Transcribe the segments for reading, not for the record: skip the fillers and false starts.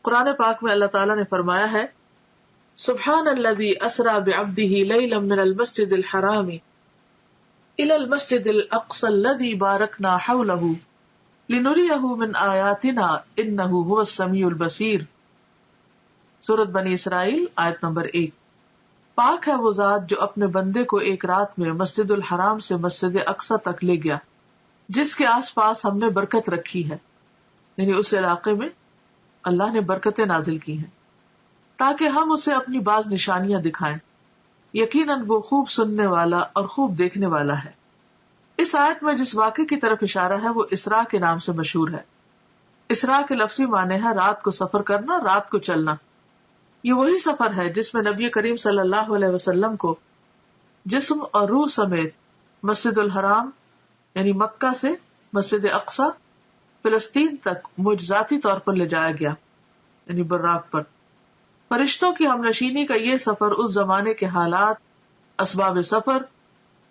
قرآن پاک میں اللہ تعالیٰ نے فرمایا ہے سبحان الذی اسری بعبدہ لیلا من المسجد الحرام الى المسجد الاقصى الذی بارکنا حولہ لنریہ من آیاتنا انہ هو السمیع البصیر. سورۃ بنی اسرائیل آیت نمبر 1. پاک ہے وہ ذات جو اپنے بندے کو ایک رات میں مسجد الحرام سے مسجد اقصی تک لے گیا جس کے آس پاس ہم نے برکت رکھی ہے، یعنی اس علاقے میں اللہ نے برکتیں نازل کی ہیں تاکہ ہم اسے اپنی بعض نشانیاں دکھائیں. یقیناً وہ خوب سننے والا اور خوب دیکھنے والا ہے. اس آیت میں جس واقعے کی طرف اشارہ ہے وہ اسراء کے نام سے مشہور ہے. اسراء کے لفظی معنی ہے رات کو سفر کرنا، رات کو چلنا. یہ وہی سفر ہے جس میں نبی کریم صلی اللہ علیہ وسلم کو جسم اور روح سمیت مسجد الحرام یعنی مکہ سے مسجد اقصی فلسطین تک معجزاتی طور پر لے جایا گیا، یعنی براق پر. فرشتوں کی ہمنشینی کا یہ سفر اس زمانے کے حالات، اسباب سفر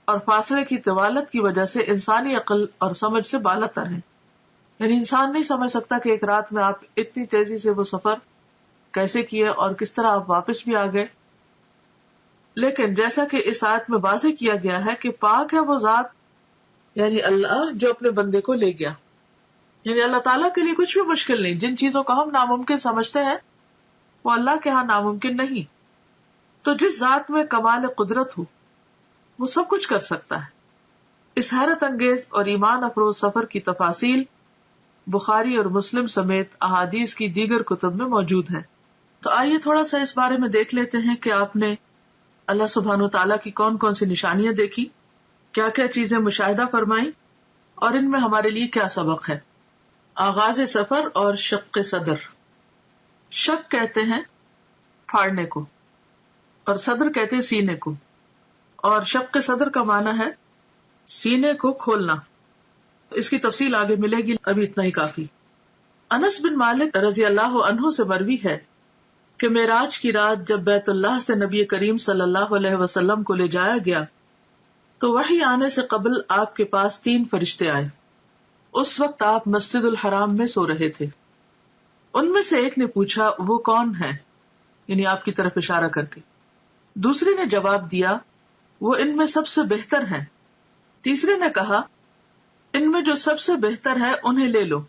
اور فاصلے کی طوالت کی وجہ سے انسانی عقل اور سمجھ سے بالاتر ہے. یعنی انسان نہیں سمجھ سکتا کہ ایک رات میں آپ اتنی تیزی سے وہ سفر کیسے کیے اور کس طرح آپ واپس بھی آ گئے. لیکن جیسا کہ اس آیت میں واضح کیا گیا ہے کہ پاک ہے وہ ذات یعنی اللہ جو اپنے بندے کو لے گیا. یعنی اللہ تعالیٰ کے لیے کچھ بھی مشکل نہیں. جن چیزوں کو ہم ناممکن سمجھتے ہیں وہ اللہ کے ہاں ناممکن نہیں. تو جس ذات میں کمال قدرت ہو وہ سب کچھ کر سکتا ہے. اس حیرت انگیز اور ایمان افروز سفر کی تفاصیل بخاری اور مسلم سمیت احادیث کی دیگر کتب میں موجود ہیں. تو آئیے تھوڑا سا اس بارے میں دیکھ لیتے ہیں کہ آپ نے اللہ سبحانہ و تعالیٰ کی کون کون سی نشانیاں دیکھی، کیا کیا چیزیں مشاہدہ فرمائیں اور ان میں ہمارے لیے کیا سبق ہے. آغاز سفر اور شق صدر. شق کہتے ہیں پھاڑنے کو اور صدر کہتے ہیں سینے کو، اور شق صدر کا معنی ہے سینے کو کھولنا. اس کی تفصیل آگے ملے گی، ابھی اتنا ہی کافی. انس بن مالک رضی اللہ عنہ سے مروی ہے کہ معراج کی رات جب بیت اللہ سے نبی کریم صلی اللہ علیہ وسلم کو لے جایا گیا تو وحی آنے سے قبل آپ کے پاس 3 فرشتے آئے. اس وقت آپ مسجد الحرام میں سو رہے تھے. ان میں سے ایک نے پوچھا وہ کون ہے، یعنی آپ کی طرف اشارہ کر کے. دوسرے نے جواب دیا وہ ان میں سب سے بہتر ہیں. تیسرے نے کہا ان میں جو سب سے بہتر ہے انہیں لے لو.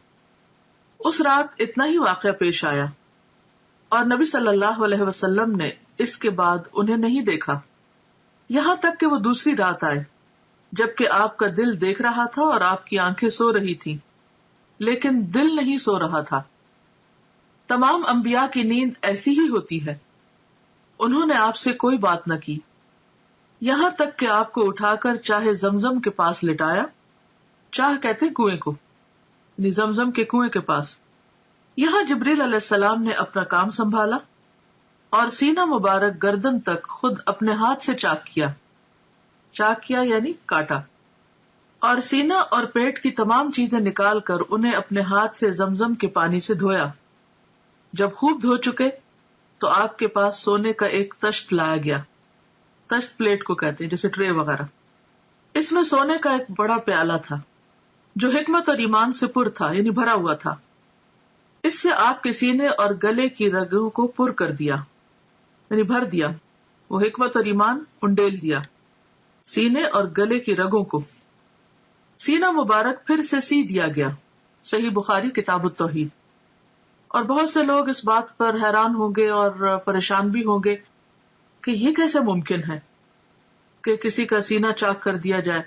اس رات اتنا ہی واقعہ پیش آیا اور نبی صلی اللہ علیہ وسلم نے اس کے بعد انہیں نہیں دیکھا یہاں تک کہ وہ دوسری رات آئے جبکہ آپ کا دل دیکھ رہا تھا اور آپ کی آنکھیں سو رہی تھیں لیکن دل نہیں سو رہا تھا. تمام انبیاء کی نیند ایسی ہی ہوتی ہے. انہوں نے آپ سے کوئی بات نہ کی یہاں تک کہ آپ کو اٹھا کر چاہے زمزم کے پاس لٹایا. چاہ کہتے ہیں کنویں کو، یعنی زمزم کے کنویں کے پاس. یہاں جبریل علیہ السلام نے اپنا کام سنبھالا اور سینہ مبارک گردن تک خود اپنے ہاتھ سے چاک کیا. چاک کیا یعنی کاٹا، اور سینہ اور پیٹ کی تمام چیزیں نکال کر انہیں اپنے ہاتھ سے زمزم کے پانی سے دھویا. جب خوب دھو چکے تو آپ کے پاس سونے کا ایک تشت لایا گیا. تشت پلیٹ کو کہتے ہیں، جیسے ٹرے وغیرہ. اس میں سونے کا ایک بڑا پیالہ تھا جو حکمت اور ایمان سے پر تھا، یعنی بھرا ہوا تھا. اس سے آپ کے سینے اور گلے کی رگوں کو پر کر دیا، یعنی بھر دیا. وہ حکمت اور ایمان انڈیل دیا سینے اور گلے کی رگوں کو. سینہ مبارک پھر سے سی دیا گیا. صحیح بخاری کتاب التوحید. اور بہت سے لوگ اس بات پر حیران ہوں گے اور پریشان بھی ہوں گے کہ یہ کیسے ممکن ہے کہ کسی کا سینہ چاک کر دیا جائے.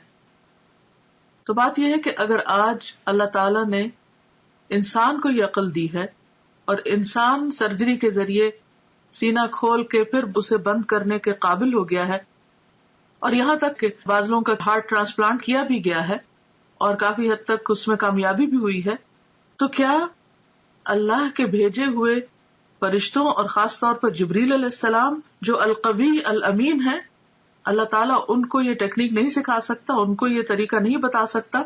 تو بات یہ ہے کہ اگر آج اللہ تعالیٰ نے انسان کو یہ عقل دی ہے اور انسان سرجری کے ذریعے سینہ کھول کے پھر اسے بند کرنے کے قابل ہو گیا ہے، اور یہاں تک کہ بعض لوگوں کا ہارٹ ٹرانسپلانٹ کیا بھی گیا ہے اور کافی حد تک اس میں کامیابی بھی ہوئی ہے، تو کیا اللہ کے بھیجے ہوئے فرشتوں اور خاص طور پر جبریل علیہ السلام جو القوی الامین ہے، اللہ تعالیٰ ان کو یہ ٹیکنیک نہیں سکھا سکتا، ان کو یہ طریقہ نہیں بتا سکتا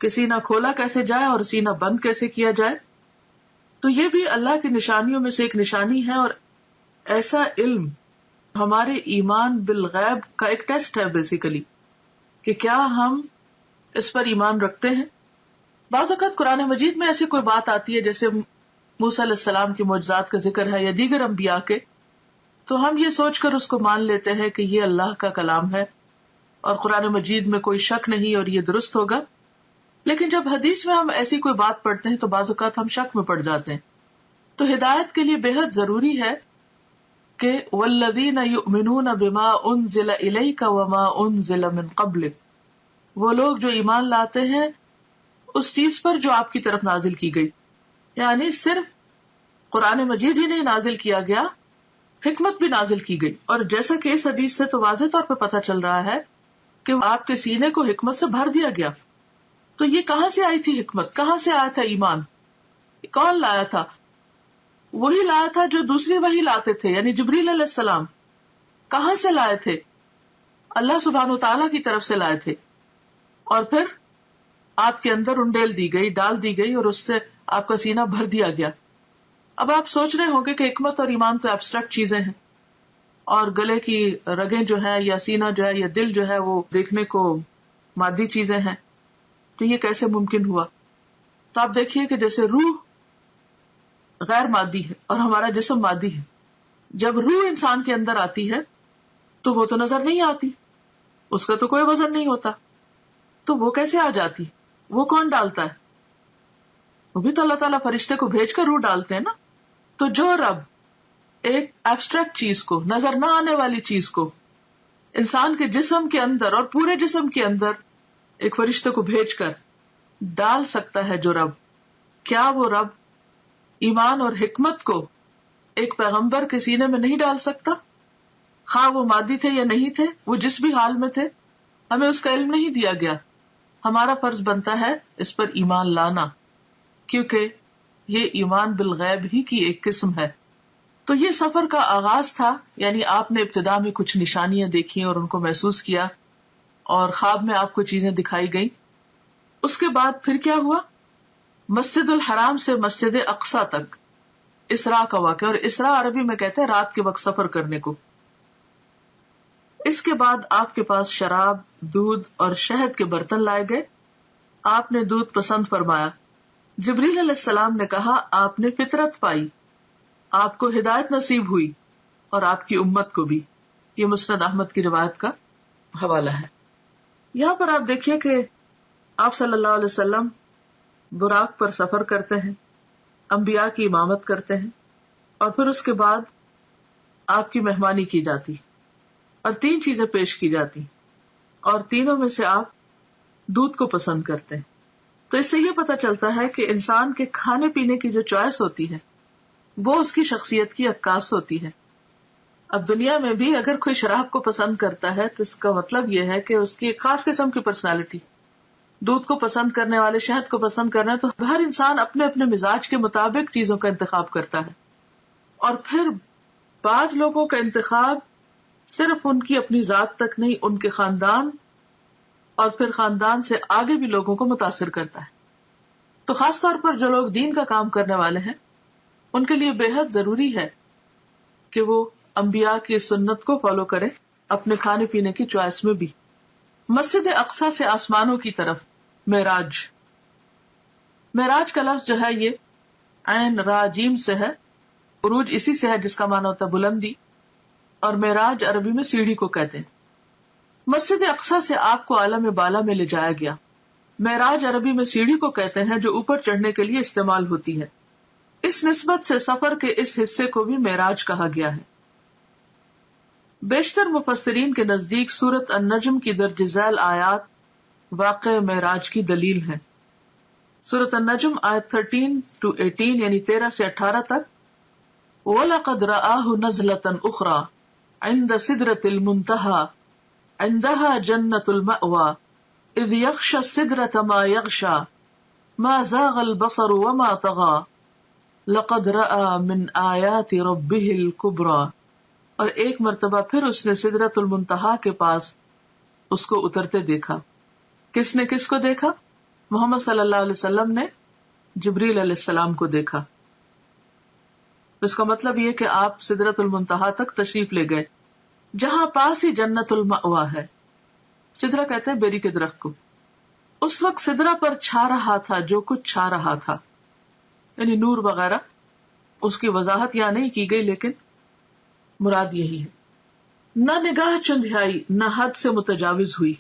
کہ سینہ کھولا کیسے جائے اور سینہ بند کیسے کیا جائے؟ تو یہ بھی اللہ کی نشانیوں میں سے ایک نشانی ہے، اور ایسا علم ہمارے ایمان بالغیب کا ایک ٹیسٹ ہے بیسیکلی، کہ کیا ہم اس پر ایمان رکھتے ہیں. بعض اوقات قرآن مجید میں ایسی کوئی بات آتی ہے جیسے موسیٰ علیہ السلام کے معجزات کا ذکر ہے یا دیگر انبیاء کے، تو ہم یہ سوچ کر اس کو مان لیتے ہیں کہ یہ اللہ کا کلام ہے اور قرآن مجید میں کوئی شک نہیں اور یہ درست ہوگا. لیکن جب حدیث میں ہم ایسی کوئی بات پڑھتے ہیں تو بعض اوقات ہم شک میں پڑ جاتے ہیں. تو ہدایت کے لیے بے حد ضروری ہے کہ والذین یؤمنون بما انزل الیک وما انزل من قبلک، وہ لوگ جو ایمان لاتے ہیں اس چیز پر جو آپ کی طرف نازل کی گئی. یعنی صرف قرآن مجید ہی نہیں نازل کیا گیا، حکمت بھی نازل کی گئی. اور جیسا کہ اس حدیث سے تو واضح طور پہ پتہ چل رہا ہے کہ آپ کے سینے کو حکمت سے بھر دیا گیا. تو یہ کہاں سے آئی تھی حکمت؟ کہاں سے آیا تھا ایمان؟ کون لایا تھا؟ وہی لایا تھا جو دوسری وہی لاتے تھے، یعنی جبریل علیہ السلام. کہاں سے لائے تھے؟ اللہ سبحانہ وتعالیٰ کی طرف سے لائے تھے. اور پھر آپ کے اندر انڈیل دی گئی، ڈال دی گئی، اور اس سے آپ کا سینہ بھر دیا گیا. اب آپ سوچ رہے ہوں گے کہ حکمت اور ایمان تو ایبسٹریکٹ چیزیں ہیں، اور گلے کی رگیں جو ہے یا سینہ جو ہے یا دل جو ہے وہ دیکھنے کو مادی چیزیں ہیں، تو یہ کیسے ممکن ہوا؟ تو آپ دیکھیے کہ جیسے روح غیر مادی ہے اور ہمارا جسم مادی ہے. جب روح انسان کے اندر آتی ہے تو وہ تو نظر نہیں آتی، اس کا تو کوئی وزن نہیں ہوتا، تو وہ کیسے آ جاتی؟ وہ کون ڈالتا ہے؟ وہ بھی تو اللہ تعالیٰ فرشتے کو بھیج کر روح ڈالتے ہیں نا. تو جو رب ایک ایبسٹریکٹ چیز کو، نظر نہ آنے والی چیز کو انسان کے جسم کے اندر اور پورے جسم کے اندر ایک فرشتے کو بھیج کر ڈال سکتا ہے، جو رب، کیا وہ رب ایمان اور حکمت کو ایک پیغمبر کے سینے میں نہیں ڈال سکتا؟ خواہ وہ مادی تھے یا نہیں تھے، وہ جس بھی حال میں تھے، ہمیں اس کا علم نہیں دیا گیا. ہمارا فرض بنتا ہے اس پر ایمان لانا، کیونکہ یہ ایمان بالغیب ہی کی ایک قسم ہے. تو یہ سفر کا آغاز تھا، یعنی آپ نے ابتدا میں کچھ نشانیاں دیکھی اور ان کو محسوس کیا، اور خواب میں آپ کو چیزیں دکھائی گئی. اس کے بعد پھر کیا ہوا؟ مسجد الحرام سے مسجد اقصیٰ تک اسراء کا واقعہ، اور اسراء عربی میں کہتے ہیں رات کے وقت سفر کرنے کو. اس کے بعد آپ کے پاس شراب، دودھ اور شہد کے برتن لائے گئے. آپ نے دودھ پسند فرمایا. جبریل علیہ السلام نے کہا آپ نے فطرت پائی، آپ کو ہدایت نصیب ہوئی، اور آپ کی امت کو بھی. یہ مسند احمد کی روایت کا حوالہ ہے. یہاں پر آپ دیکھیے کہ آپ صلی اللہ علیہ وسلم براق پر سفر کرتے ہیں، انبیاء کی امامت کرتے ہیں، اور پھر اس کے بعد آپ کی مہمانی کی جاتی اور 3 چیزیں پیش کی جاتی، اور تینوں میں سے آپ دودھ کو پسند کرتے ہیں. تو اس سے یہ پتہ چلتا ہے کہ انسان کے کھانے پینے کی جو چوائس ہوتی ہے وہ اس کی شخصیت کی عکاس ہوتی ہے. اب دنیا میں بھی اگر کوئی شراب کو پسند کرتا ہے تو اس کا مطلب یہ ہے کہ اس کی ایک خاص قسم کی پرسنالٹی. دودھ کو پسند کرنے والے شہد کو پسند کرنا، تو ہر انسان اپنے اپنے مزاج کے مطابق چیزوں کا انتخاب کرتا ہے. اور پھر بعض لوگوں کا انتخاب صرف ان کی اپنی ذات تک نہیں، ان کے خاندان اور پھر خاندان سے آگے بھی لوگوں کو متاثر کرتا ہے. تو خاص طور پر جو لوگ دین کا کام کرنے والے ہیں ان کے لیے بے حد ضروری ہے کہ وہ انبیاء کی سنت کو فالو کریں اپنے کھانے پینے کی چوائس میں بھی. مسجد اقصیٰ سے آسمانوں کی طرف معراج. معراج کا لفظ جو ہے یہ عین را جیم سے ہے. عروج اسی سے ہے جس کا معنی ہوتا ہے بلندی، اور معراج عربی میں سیڑھی کو کہتے ہیں. مسجد اقصیٰ سے آپ کو عالم بالا میں لے جایا گیا. معراج عربی میں سیڑھی کو کہتے ہیں جو اوپر چڑھنے کے لیے استعمال ہوتی ہے. اس نسبت سے سفر کے اس حصے کو بھی معراج کہا گیا ہے. بیشتر مفسرین کے نزدیک سورۃ النجم کی درج ذیل آیات واقع معراج کی دلیل ہیں. سورۃ النجم آیت 13 to 18 یعنی 13 سے 18 تک. وَلَقَدْ رَآهُ نَزْلَةً أُخْرَى عِنْدَ سِدْرَةِ الْمُنْتَهَى عِنْدَهَا جَنَّةُ الْمَأْوَى إِذْ يَغْشَى السِّدْرَةَ مَا يَغْشَى مَا زَاغَ الْبَصَرُ وَمَا طَغَى لَقَدْ رَأَى مِنْ آيَاتِ رَبِّهِ الْكُبْرَى. اور ایک مرتبہ پھر اس نے سدرۃ المنتہا کے پاس اس کو اترتے دیکھا. کس نے کس کو دیکھا؟ محمد صلی اللہ علیہ وسلم نے جبریل علیہ السلام کو دیکھا. اس کا مطلب یہ کہ آپ سدرۃ المنتہا تک تشریف لے گئے جہاں پاس ہی جنت المأوا ہے. سدرہ کہتے ہیں بیری کے درخت کو. اس وقت سدرہ پر چھا رہا تھا جو کچھ چھا رہا تھا، یعنی نور وغیرہ. اس کی وضاحت یہاں نہیں کی گئی، لیکن مراد یہی ہے۔ نہ نگاہ چندھیائی نہ حد سے متجاوز ہوئی،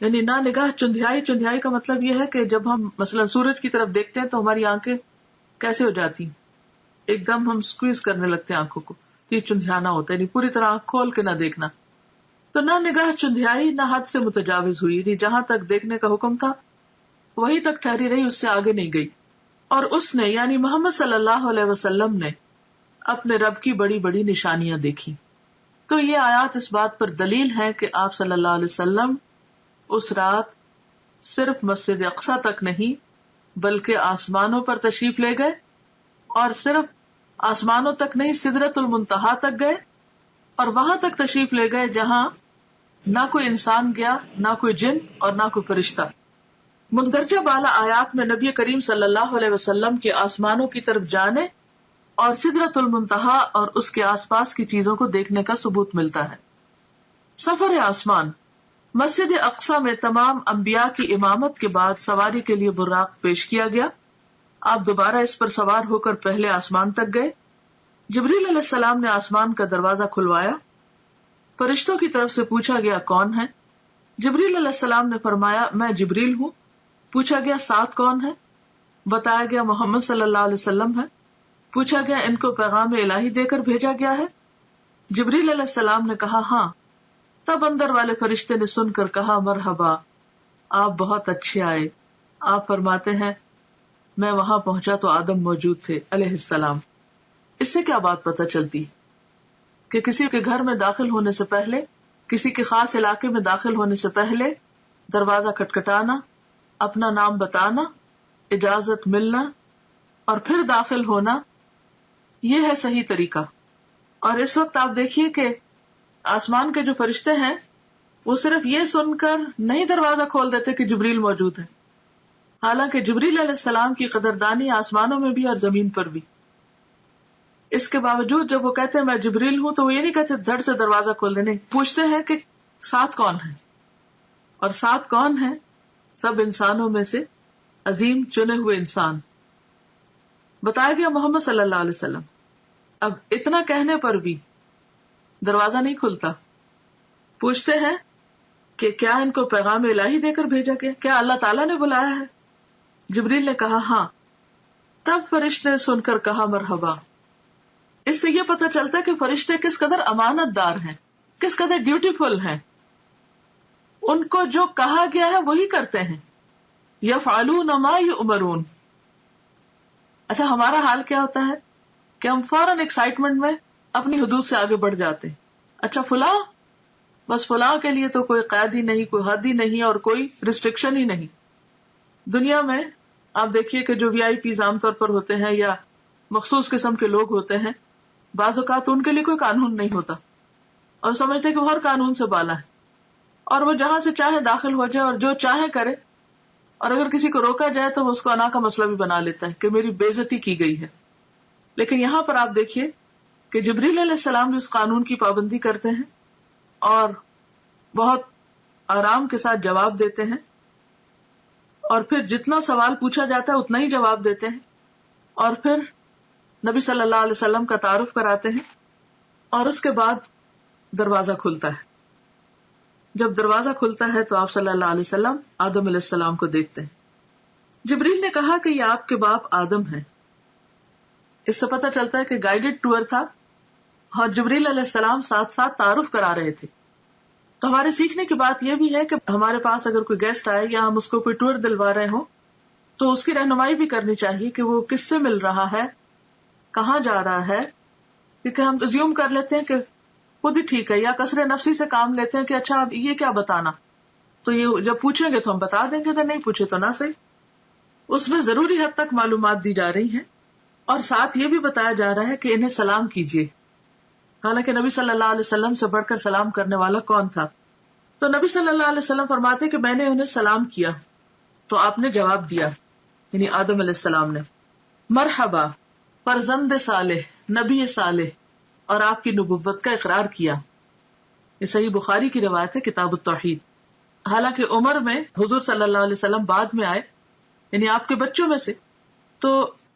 یعنی نہ نگاہ چندھیائی، چندھیائی کا مطلب یہ ہے کہ جب ہم مثلا سورج کی طرف دیکھتے ہیں تو ہماری آنکھیں کیسے ہو جاتی ہیں، ایک دم ہم سکویز کرنے لگتے ہیں آنکھوں کو، یہ چندھیانا ہوتا ہے، یعنی پوری طرح آنکھ کھول کے نہ دیکھنا۔ تو نہ نگاہ چندھیائی نہ حد سے متجاوز ہوئی، یعنی جہاں تک دیکھنے کا حکم تھا وہی تک ٹھہری رہی، اس سے آگے نہیں گئی۔ اور اس نے یعنی محمد صلی اللہ علیہ وسلم نے اپنے رب کی بڑی بڑی نشانیاں دیکھی۔ تو یہ آیات اس بات پر دلیل ہے کہ آپ صلی اللہ علیہ وسلم اس رات صرف مسجد اقصی تک نہیں بلکہ آسمانوں پر تشریف لے گئے، اور صرف آسمانوں تک نہیں سدرۃ المنتہا تک گئے، اور وہاں تک تشریف لے گئے جہاں نہ کوئی انسان گیا، نہ کوئی جن اور نہ کوئی فرشتہ۔ مندرجہ بالا آیات میں نبی کریم صلی اللہ علیہ وسلم کے آسمانوں کی طرف جانے اور سدرۃ المنتہا اور اس کے آس پاس کی چیزوں کو دیکھنے کا ثبوت ملتا ہے۔ سفر آسمان، مسجد اقصی میں تمام انبیاء کی امامت کے بعد سواری کے لیے براق پیش کیا گیا۔ آپ دوبارہ اس پر سوار ہو کر پہلے آسمان تک گئے۔ جبریل علیہ السلام نے آسمان کا دروازہ کھلوایا، فرشتوں کی طرف سے پوچھا گیا کون ہے؟ جبریل علیہ السلام نے فرمایا میں جبریل ہوں۔ پوچھا گیا ساتھ کون ہے؟ بتایا گیا محمد صلی اللہ علیہ وسلم ہے۔ پوچھا گیا ان کو پیغام الہی دے کر بھیجا گیا ہے؟ جبریل علیہ السلام نے کہا ہاں۔ تب اندر والے فرشتے نے سن کر کہا مرحبا، آپ بہت اچھے آئے۔ آپ فرماتے ہیں میں وہاں پہنچا تو آدم موجود تھے علیہ السلام۔ اس سے کیا بات پتہ چلتی کہ کسی کے گھر میں داخل ہونے سے پہلے، کسی کے خاص علاقے میں داخل ہونے سے پہلے دروازہ کھٹکھٹانا، اپنا نام بتانا، اجازت ملنا اور پھر داخل ہونا، یہ ہے صحیح طریقہ۔ اور اس وقت آپ دیکھیے کہ آسمان کے جو فرشتے ہیں وہ صرف یہ سن کر نہیں دروازہ کھول دیتے کہ جبریل موجود ہے، حالانکہ جبریل علیہ السلام کی قدردانی آسمانوں میں بھی اور زمین پر بھی۔ اس کے باوجود جب وہ کہتے ہیں میں جبریل ہوں تو وہ یہ نہیں کہتے دھڑ سے دروازہ کھول دے، نہیں، پوچھتے ہیں کہ ساتھ کون ہے؟ اور ساتھ کون ہے؟ سب انسانوں میں سے عظیم چنے ہوئے انسان۔ بتایا گیا محمد صلی اللہ علیہ وسلم۔ اب اتنا کہنے پر بھی دروازہ نہیں کھلتا۔ پوچھتے ہیں کہ کیا ان کو پیغام الہی دے کر بھیجا گیا؟ کیا اللہ تعالیٰ نے بلایا ہے؟ جبریل نے کہا ہاں۔ تب فرشتے نے سن کر کہا مرحبا۔ اس سے یہ پتہ چلتا ہے کہ فرشتے کس قدر امانت دار ہیں، کس قدر ڈیوٹیفل ہیں۔ ان کو جو کہا گیا ہے وہی کرتے ہیں، یفعلون ما یؤمرون۔ اچھا ہمارا حال کیا ہوتا ہے کہ ہم فوراً ایکسائٹمنٹ میں اپنی حدود سے آگے بڑھ جاتے ہیں۔ اچھا فلاں، بس فلاں کے لیے تو کوئی قید ہی نہیں، کوئی حد ہی نہیں اور کوئی ریسٹرکشن ہی نہیں۔ دنیا میں آپ دیکھیے کہ جو VIPs عام طور پر ہوتے ہیں یا مخصوص قسم کے لوگ ہوتے ہیں، بعض اوقات ان کے لیے کوئی قانون نہیں ہوتا اور سمجھتے کہ وہ ہر قانون سے بالا ہے، اور وہ جہاں سے چاہے داخل ہو جائے اور جو چاہے کرے، اور اگر کسی کو روکا جائے تو وہ اس کو انا کا مسئلہ بھی بنا لیتا ہے کہ میری بے عزتی کی گئی ہے۔ لیکن یہاں پر آپ دیکھیے کہ جبریل علیہ السلام بھی اس قانون کی پابندی کرتے ہیں اور بہت آرام کے ساتھ جواب دیتے ہیں، اور پھر جتنا سوال پوچھا جاتا ہے اتنا ہی جواب دیتے ہیں، اور پھر نبی صلی اللہ علیہ وسلم کا تعارف کراتے ہیں، اور اس کے بعد دروازہ کھلتا ہے۔ جب دروازہ کھلتا ہے تو آپ صلی اللہ علیہ وسلم آدم علیہ السلام کو دیکھتے ہیں۔ جبریل نے کہا کہ یہ آپ کے باپ آدم ہیں۔ اس سے پتہ چلتا ہے کہ گائیڈڈ ٹور تھا اور جبریل علیہ السلام ساتھ ساتھ تعارف کرا رہے تھے۔ تو ہمارے سیکھنے کی بات یہ بھی ہے کہ ہمارے پاس اگر کوئی گیسٹ آئے یا ہم اس کو کوئی ٹور دلوا رہے ہوں تو اس کی رہنمائی بھی کرنی چاہیے کہ وہ کس سے مل رہا ہے، کہاں جا رہا ہے، کیونکہ ہم ازیوم کر لیتے ہیں کہ خود ہی ٹھیک ہے، یا کثر نفسی سے کام لیتے ہیں کہ اچھا اب یہ کیا بتانا، تو یہ جب پوچھیں گے تو ہم بتا دیں گے، تو نہیں پوچھے تو نہ صحیح۔ اس میں ضروری حد تک معلومات دی جا رہی ہیں، اور ساتھ یہ بھی بتایا جا رہا ہے کہ انہیں سلام کیجیے، حالانکہ نبی صلی اللہ علیہ وسلم سے بڑھ کر سلام کرنے والا کون تھا؟ تو نبی صلی اللہ علیہ وسلم فرماتے کہ میں نے انہیں سلام کیا تو آپ نے جواب دیا، یعنی آدم علیہ السلام نے، مرحبا فرزند صالح، نبی صالح، اور آپ کی نبوت کا اقرار کیا۔ یہ صحیح بخاری کی روایت ہے کتاب التوحید۔ حالانکہ عمر میں حضور صلی اللہ علیہ وسلم بعد میں آئے، یعنی آپ کے بچوں میں سے، تو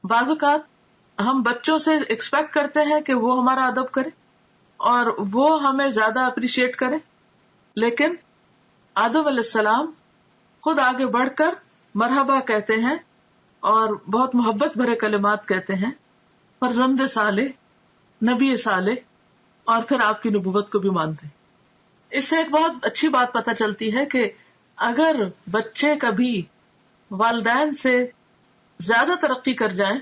بعض اوقات ہم بچوں سے ایکسپیکٹ کرتے ہیں کہ وہ ہمارا ادب کرے اور وہ ہمیں زیادہ اپریشیٹ کرے، لیکن آدم علیہ السلام خود آگے بڑھ کر مرحبا کہتے ہیں اور بہت محبت بھرے کلمات کہتے ہیں، فرزند صالح، نبی صالح، اور پھر آپ کی نبوت کو بھی مانتے ہیں۔ اس سے ایک بہت اچھی بات پتہ چلتی ہے کہ اگر بچے کبھی والدین سے زیادہ ترقی کر جائیں،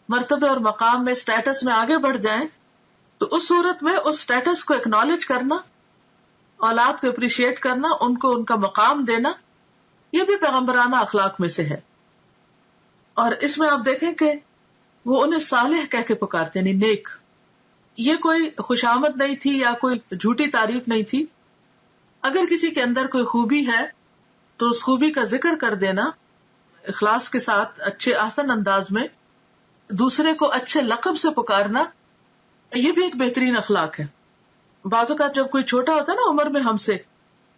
مرتبے اور مقام میں، اسٹیٹس میں آگے بڑھ جائیں، تو اس صورت میں اس اسٹیٹس کو اکنالج کرنا، اولاد کو اپریشیٹ کرنا، ان کو ان کا مقام دینا، یہ بھی پیغمبرانہ اخلاق میں سے ہے۔ اور اس میں آپ دیکھیں کہ وہ انہیں صالح کہہ کے پکارتے، یعنی نیک۔ یہ کوئی خوشامد نہیں تھی یا کوئی جھوٹی تعریف نہیں تھی۔ اگر کسی کے اندر کوئی خوبی ہے تو اس خوبی کا ذکر کر دینا اخلاص کے ساتھ، اچھے آسن انداز میں، دوسرے کو اچھے لقب سے پکارنا، یہ بھی ایک بہترین اخلاق ہے۔ بعض اوقات جب کوئی چھوٹا ہوتا ہے نا عمر میں ہم سے،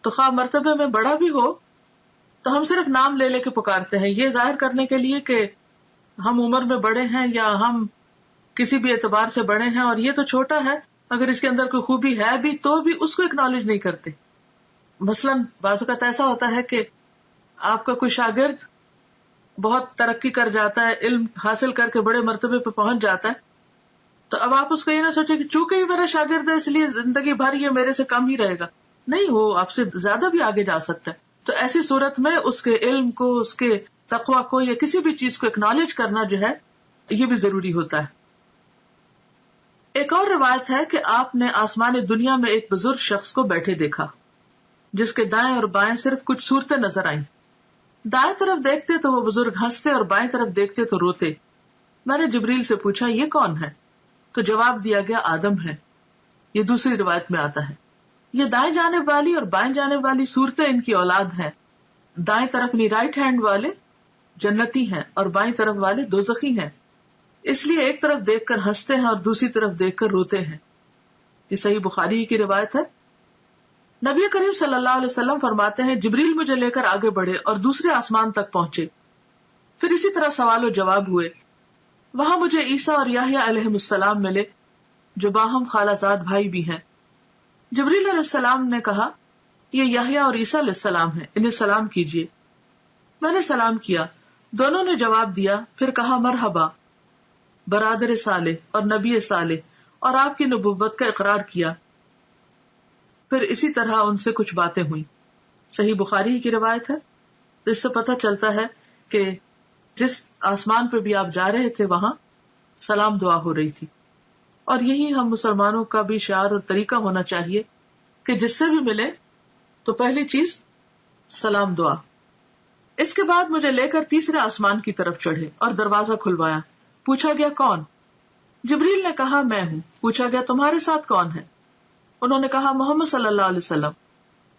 تو خواہ مرتبے میں بڑا بھی ہو تو ہم صرف نام لے لے کے پکارتے ہیں، یہ ظاہر کرنے کے لیے کہ ہم عمر میں بڑے ہیں یا ہم کسی بھی اعتبار سے بڑے ہیں، اور یہ تو چھوٹا ہے، اگر اس کے اندر کوئی خوبی ہے بھی تو بھی اس کو اکنالج نہیں کرتے۔ مثلاً بعض اوقات ایسا ہوتا ہے کہ آپ کا کوئی شاگرد بہت ترقی کر جاتا ہے، علم حاصل کر کے بڑے مرتبے پہ پہنچ جاتا ہے، تو اب آپ اس کو یہ نہ سوچیں کہ چونکہ یہ میرا شاگرد ہے اس لیے زندگی بھر یہ میرے سے کم ہی رہے گا، نہیں، وہ آپ سے زیادہ بھی آگے جا سکتا ہے۔ تو ایسی صورت میں اس کے علم کو، اس کے تقویٰ کو یا کسی بھی چیز کو اکنالج کرنا جو ہے یہ بھی ضروری ہوتا ہے۔ ایک اور روایت ہے کہ آپ نے آسمان دنیا میں ایک بزرگ شخص کو بیٹھے دیکھا جس کے دائیں اور بائیں صرف کچھ صورتیں نظر آئیں۔ دائیں طرف دیکھتے تو وہ بزرگ ہنستے اور بائیں طرف دیکھتے تو روتے۔ میں نے جبریل سے پوچھا یہ کون ہے؟ تو جواب دیا گیا آدم ہے۔ یہ دوسری روایت میں آتا ہے یہ دائیں جانب والی اور بائیں جانب والی صورتیں ان کی اولاد ہیں۔ دائیں طرف رائٹ ہینڈ والے جنتی ہیں اور بائیں طرف والے دوزخی ہیں، اس لیے ایک طرف دیکھ کر ہنستے ہیں اور دوسری طرف دیکھ کر روتے ہیں۔ یہ صحیح بخاری کی روایت ہے۔ نبی کریم صلی اللہ علیہ وسلم فرماتے ہیں جبریل مجھے لے کر آگے بڑھے اور دوسرے آسمان تک پہنچے، پھر اسی طرح سوال و جواب ہوئے۔ وہاں مجھے عیسیٰ اور یحییٰ علیہ السلام ملے جو باہم خالہ زاد بھائی بھی ہیں۔ جبریل علیہ السلام نے کہا یہ یحییٰ اور عیسیٰ علیہ السلام ہیں، انہیں سلام کیجیے۔ میں نے سلام کیا، دونوں نے جواب دیا، پھر کہا مرحبا برادر صالح اور نبی صالح، اور آپ کی نبوت کا اقرار کیا۔ پھر اسی طرح ان سے کچھ باتیں ہوئیں۔ صحیح بخاری کی روایت ہے۔ اس سے پتہ چلتا ہے کہ جس آسمان پہ بھی آپ جا رہے تھے وہاں سلام دعا ہو رہی تھی، اور یہی ہم مسلمانوں کا بھی شعار اور طریقہ ہونا چاہیے کہ جس سے بھی ملے تو پہلی چیز سلام دعا۔ اس کے بعد مجھے لے کر تیسرے آسمان کی طرف چڑھے اور دروازہ کھلوایا۔ پوچھا گیا کون؟ جبریل نے کہا میں ہوں۔ پوچھا گیا تمہارے ساتھ کون ہے؟ انہوں نے کہا محمد صلی اللہ علیہ وسلم۔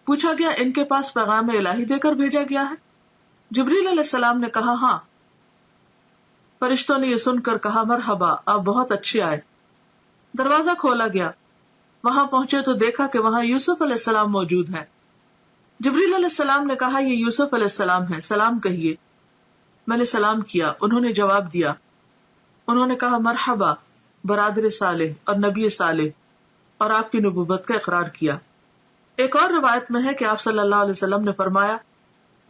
پوچھا گیا ان کے پاس پیغام الہی دے کر بھیجا گیا ہے؟ جبریل علیہ السلام نے کہا ہاں۔ فرشتوں نے یہ سن کر کہا مرحبا، آپ بہت اچھے آئے۔ دروازہ کھولا گیا، وہاں پہنچے تو دیکھا کہ وہاں یوسف علیہ السلام موجود ہیں۔ جبریل علیہ السلام نے کہا یہ یوسف علیہ السلام ہے، سلام کہیے۔ میں نے سلام کیا، انہوں نے جواب دیا۔ انہوں نے کہا مرحبا برادر صالح اور نبی صالح، اور آپ کی نبوت کا اقرار کیا۔ ایک اور روایت میں ہے کہ آپ صلی اللہ علیہ وسلم نے فرمایا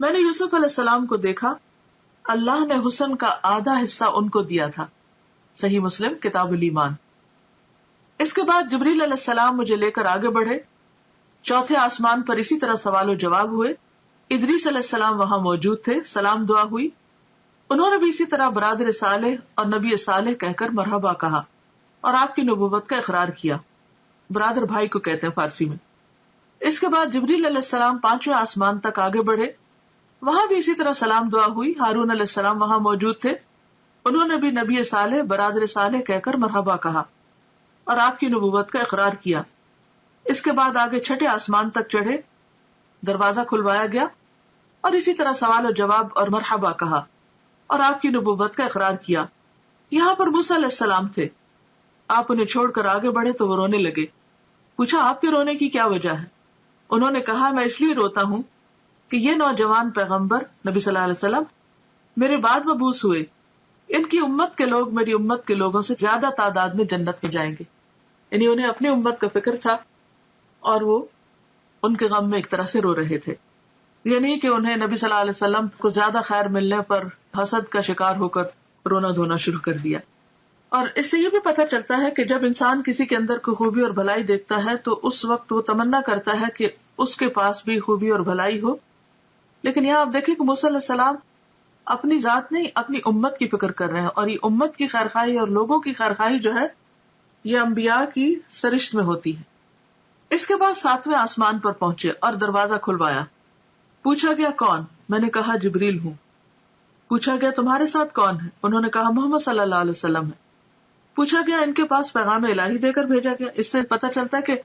میں نے یوسف علیہ السلام کو دیکھا، اللہ نے حسن کا آدھا حصہ ان کو دیا تھا۔ صحیح مسلم کتاب الایمان۔ اس کے بعد جبریل علیہ السلام مجھے لے کر آگے بڑھے، چوتھے آسمان پر اسی طرح سوال و جواب ہوئے۔ ادریس علیہ السلام وہاں موجود تھے، سلام دعا ہوئی، انہوں نے بھی اسی طرح برادر صالح اور نبی صالح کہہ کر مرحبا کہا اور آپ کی نبوت کا اقرار کیا۔ برادر بھائی کو کہتے ہیں فارسی میں۔ اس کے بعد جبریل علیہ السلام پانچویں آسمان تک آگے بڑھے، وہاں بھی اسی طرح سلام دعا ہوئی۔ ہارون علیہ السلام وہاں موجود تھے، انہوں نے بھی نبی صالح برادر صالح کہہ کر مرحبا کہا اور آپ کی نبوت کا اقرار کیا۔ اس کے بعد آگے چھٹے آسمان تک چڑھے، دروازہ کھلوایا گیا اور اسی طرح سوال و جواب اور مرحبا کہا اور آپ کی نبوت کا اقرار کیا۔ یہاں پر موسیٰ علیہ السلام تھے، آپ انہیں چھوڑ کر آگے بڑھے تو وہ رونے لگے۔ پوچھا آپ کے رونے کی کیا وجہ ہے؟ انہوں نے کہا میں اس لیے روتا ہوں کہ یہ نوجوان پیغمبر نبی صلی اللہ علیہ وسلم میرے بعد مبعوث ہوئے، ان کی امت کے لوگ میری امت کے لوگوں سے زیادہ تعداد میں جنت میں جائیں گے. یعنی انہیں اپنی امت کا فکر تھا اور وہ ان کے غم میں ایک طرح سے رو رہے تھے. یہ نہیں کہ انہیں نبی صلی اللہ علیہ وسلم کو زیادہ خیر ملنے پر حسد کا شکار ہو کر رونا دھونا شروع کر دیا. اور اس سے یہ بھی پتہ چلتا ہے کہ جب انسان کسی کے اندر کوئی خوبی اور بھلائی دیکھتا ہے تو اس وقت وہ تمنا کرتا ہے کہ اس کے پاس بھی خوبی اور بھلائی ہو. لیکن یہاں آپ دیکھیں کہ موسیٰ علیہ السلام اپنی ذات نہیں اپنی امت کی فکر کر رہے ہیں, اور یہ امت کی خیرخواہی اور لوگوں کی خیرخواہی جو ہے یہ انبیاء کی سرشت میں ہوتی ہے. اس کے بعد 7ویں آسمان پر پہنچے اور دروازہ کھلوایا. پوچھا گیا کون؟ میں نے کہا جبریل ہوں. پوچھا گیا تمہارے ساتھ کون ہے؟ انہوں نے کہا محمد صلی اللہ علیہ وسلم ہے. پوچھا گیا ان کے پاس پیغام الہی دے کر بھیجا گیا؟ اس سے پتہ چلتا ہے کہ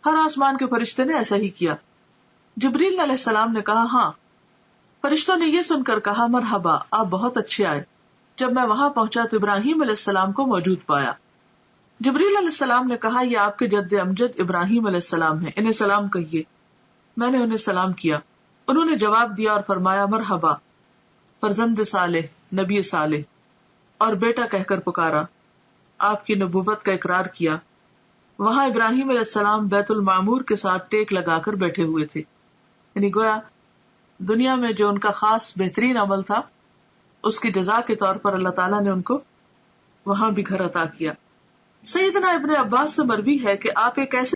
ہر آسمان کے فرشتے نے ایسا ہی کیا. جبریل علیہ السلام نے کہا ہاں. فرشتوں نے یہ سن کر کہا مرحبا, آپ بہت اچھے آئے. جب میں وہاں پہنچا تو ابراہیم علیہ السلام کو موجود پایا. جبریل علیہ السلام نے کہا یہ آپ کے جد امجد ابراہیم علیہ السلام ہیں, انہیں سلام کہیے. میں نے انہیں سلام کیا. انہوں نے جواب دیا اور فرمایا مرحبا, فرزند صالح, نبی صالح, اور بیٹا کہہ کر پکارا. آپ کی نبوت کا اقرار کیا. وہاں ابراہیم علیہ السلام بیت المعمور کے ساتھ ٹیک لگا کر بیٹھے ہوئے تھے. یعنی گویا دنیا میں جو ان کا خاص بہترین عمل تھا اس کی جزا کے طور پر اللہ تعالیٰ نے ان کو وہاں بھی گھر عطا کیا. سیدنا ابن عباس سے مروی ہے کہ آپ ایک ایسے